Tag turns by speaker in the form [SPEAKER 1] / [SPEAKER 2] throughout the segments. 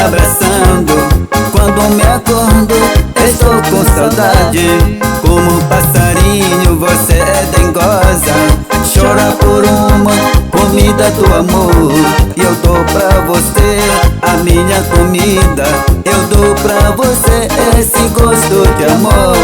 [SPEAKER 1] abraçando. Quando me acordo, estou com saudade. Como passarinho você é dengosa, chora por uma comida do amor. E eu dou pra você a minha comida, eu dou pra você esse gosto de amor.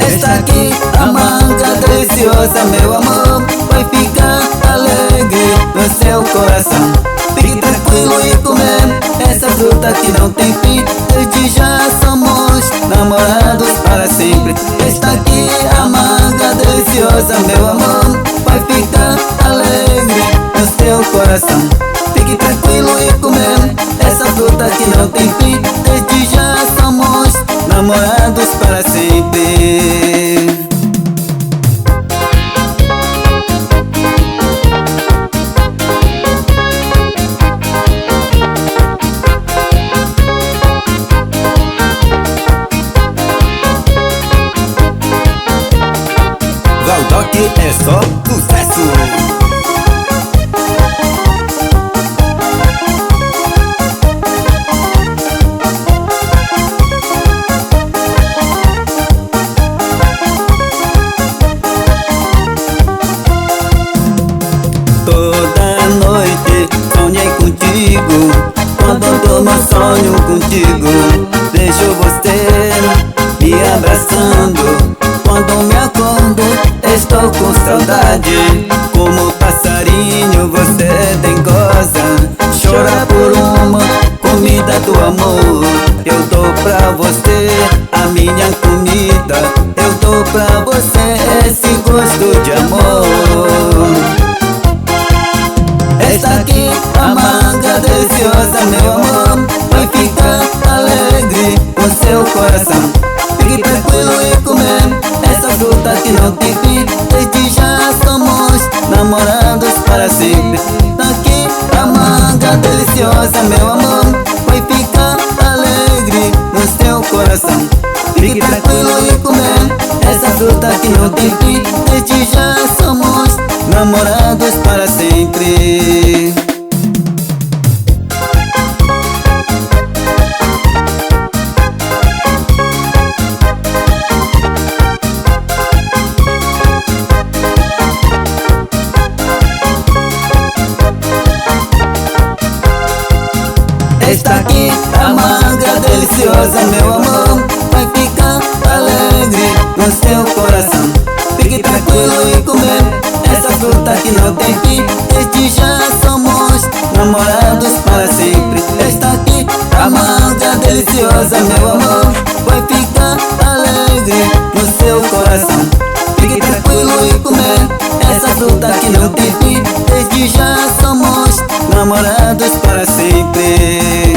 [SPEAKER 1] Está aqui a manga deliciosa, meu amor, vai ficar alegre no seu coração. Fique tranquilo e comer essa fruta que não tem fim. Desde já somos namorados para sempre. Está aqui a manga deliciosa, meu amor, vai ficar alegre no seu coração. Fique tranquilo e comer essa fruta que não tem fim. Desde já somos namorados para sempre. Valdoc é só sucesso. Toda noite sonhei contigo, quando durmo sonho contigo. Vejo você me abraçando. Quando me acordo, estou com saudade. Como passarinho você é dengosa, chora por uma comida do amor. Eu dou pra você a minha comida, eu dou pra você esse gosto de amor. Está aqui a manga deliciosa, meu amor, vai ficar alegre com seu coração. Fique tranquilo e comer essa fruta que não tem fim. Desde já somos namorados para sempre. Está aqui a manga deliciosa, meu amor, vai ficar alegre no seu coração. Fique tranquilo e comer essa fruta que não tem fim. Desde já somos namorados para sempre. Está aqui a manga deliciosa, meu amor, vai ficar alegre no seu coração. Fique tranquilo e comer essa fruta que não tem fim. Desde já somos namorados para sempre. Está aqui a manga deliciosa, meu amor, vai ficar alegre no seu coração. Fique tranquilo e comer essa fruta que não tem fim. Desde já somos namorados para sempre.